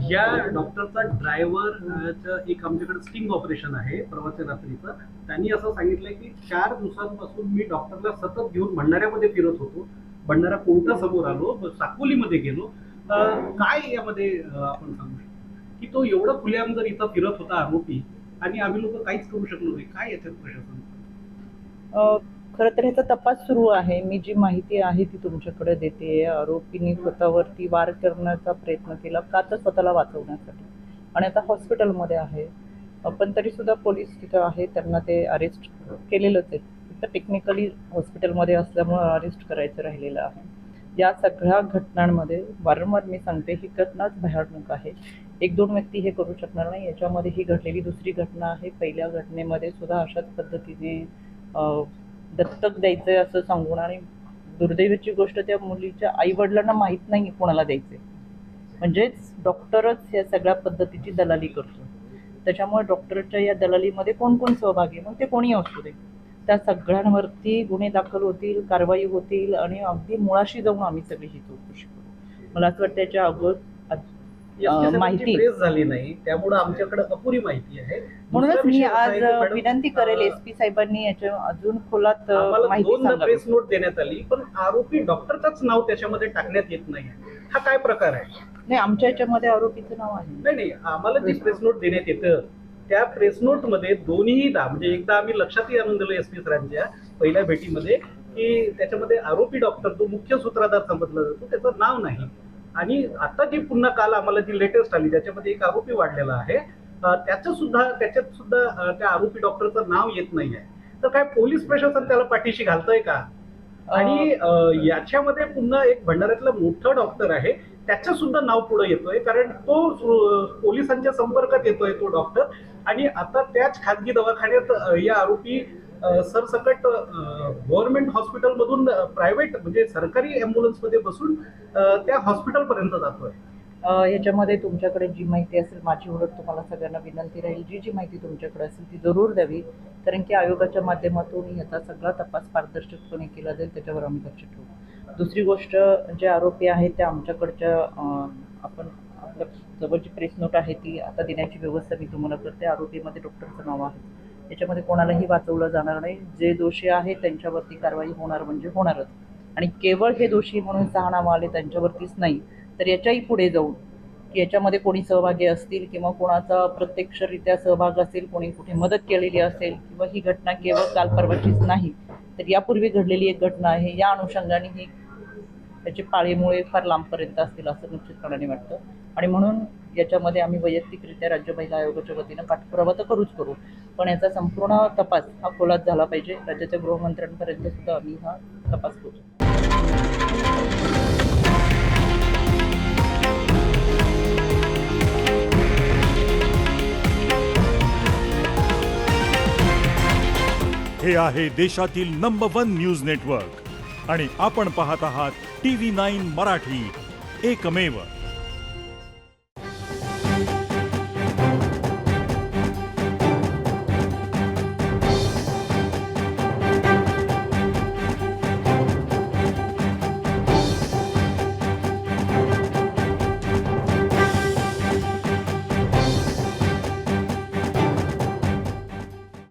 या डॉक्टरचा ड्रायव्हर एक आमच्याकडे स्टिंग ऑपरेशन आहे परवाच्या रात्रीचं. त्यांनी असं सांगितलंय की 4 दिवसांपासून मी डॉक्टरला सतत घेऊन भंडाऱ्यामध्ये फिरत होतो. भंडारा कोर्टासमोर आलो, साकोलीमध्ये गेलो. काय यामध्ये आपण सांगू शकतो की तो एवढं खुलेआम जर इथं फिरत होता आरोपी आणि आम्ही लोक काहीच करू शकलो नाही, काय याच्यात प्रशासन? खरं तर ह्याचा तपास सुरू आहे. मी जी माहिती आहे ती तुमच्याकडे देते. आरोपींनी स्वतःवरती वार करण्याचा प्रयत्न केला का तर स्वतःला वाचवण्यासाठी, आणि आता हॉस्पिटलमध्ये आहे. पण तरी सुद्धा पोलीस तिथं आहे, त्यांना ते अरेस्ट केलेलंच आहे. फक्त टेक्निकली हॉस्पिटलमध्ये असल्यामुळं अरेस्ट करायचं राहिलेलं आहे. या सगळ्या घटनांमध्ये वारंवार मी सांगते, ही घटनाच भयानक आहे. 1-2 व्यक्ती हे करू शकणार नाही. याच्यामध्ये ही घडलेली दुसरी घटना आहे. पहिल्या घटनेमध्ये सुद्धा अशाच पद्धतीने दत्तक द्यायचंय असं सांगून, आणि दुर्दैवाची गोष्ट त्या मुलीच्या आई वडिलांना माहीत नाही कोणाला द्यायचंय. म्हणजेच डॉक्टरच या सगळ्या पद्धतीची दलाली करतो. त्याच्यामुळे डॉक्टरच्या या दलालीमध्ये कोण कोण सहभागी, मग ते कोणी असू दे, त्या सगळ्यांवरती गुन्हे दाखल होतील, कारवाई होतील, आणि अगदी मुळाशी जाऊन आम्ही सगळी ही चौकशी करू. मला असं वाटतं याच्या माहिती प्रेस झाली नाही, त्यामुळे आमच्याकडे अपुरी माहिती आहे. म्हणूनच मी आज विनंती करेल एसपी साहेबांनी याच्या अजून खोलात माहिती सांगावी. प्रेस नोट देण्यात आली, पण आरोपी डॉक्टरचाच नाव त्याच्यामध्ये टाकण्यात येत नाही. हा काय प्रकार आहे? नाही, आमच्या याच्यामध्ये आरोपीचं नाव आहे. नाही, आम्हाला जी प्रेस नोट देण्यात येतं त्या प्रेस नोट मध्ये दोन्हीदा, म्हणजे एकदा आम्ही लक्षातही आणून दिलं एसपी सरांच्या पहिल्या भेटीमध्ये की त्याच्यामध्ये आरोपी डॉक्टर जो मुख्य सूत्रधार समजला जातो त्याचं नाव नाही. आणि आता जी पुन्हा काल आम्हाला जी लेटेस्ट आली ज्याच्यामध्ये एक आरोपी वाढलेला आहे, त्याच्यात सुद्धा त्या आरोपी डॉक्टरचं नाव येत नाही आहे. तर काय पोलीस प्रशासन त्याला पाठीशी घालतंय का? आणि याच्यामध्ये पुन्हा एक भंडाऱ्यातला मोठा डॉक्टर आहे, त्याचं सुद्धा नाव पुढे येतोय, कारण तो पोलिसांच्या संपर्कात येतोय तो डॉक्टर. आणि आता त्याच खाजगी दवाखान्यात या आरोपी सरसकट गव्हर्नमेंट हॉस्पिटल मधून प्रायव्हेट म्हणजे सरकारी अँब्युलन्स मध्ये बसून त्या हॉस्पिटल पर्यंत जातोय. ह्याच्यामध्ये तुमच्याकडे जी माहिती असेल, माझी ओळख तुम्हाला सगळ्यांना विनंती राहील, जी माहिती तुमच्याकडे असेल ती जरूर द्यावी, कारण की आयोगाच्या माध्यमातून याचा सगळा तपास पारदर्शकपणे केला जाईल, त्याच्यावर आम्ही लक्ष ठेवू. दुसरी गोष्ट, जे आरोपी आहेत त्या आमच्याकडच्या आपण आपल्या जवळ जी प्रेस नोट आहे ती आता देण्याची व्यवस्था मी तुम्हाला करते. आरोपीमध्ये डॉक्टरचं नाव आहे, याच्यामध्ये कोणालाही वाचवलं जाणार नाही. जे दोषी आहेत त्यांच्यावरती कारवाई होणार म्हणजे होणारच, आणि केवळ हे दोषी म्हणून 6 नावं आले त्यांच्यावरतीच नाही, तर याच्याही पुढे जाऊन की याच्यामध्ये कोणी सहभागी असतील किंवा कोणाचा प्रत्यक्षरित्या सहभाग असेल, कोणी कुठे मदत केलेली असेल, किंवा ही घटना केवळ काल परवाचीच नाही तर यापूर्वी घडलेली एक घटना आहे, या अनुषंगाने ही त्याचे पाळेमुळे फार लांबपर्यंत असतील असं निश्चितपणाने वाटतं. आणि म्हणून याच्यामध्ये आम्ही वैयक्तिकरित्या राज्य महिला आयोगाच्या वतीनं पाठपुरावा तर करूच करू, पण याचा संपूर्ण तपास हा खोलात झाला पाहिजे. राज्याच्या गृहमंत्र्यांपर्यंत सुद्धा आम्ही हा तपास करू. हे आहे देशातील नंबर 1 न्यूज नेटवर्क आणि आपण पाहत आहात TV9 मराठी, एकमेव.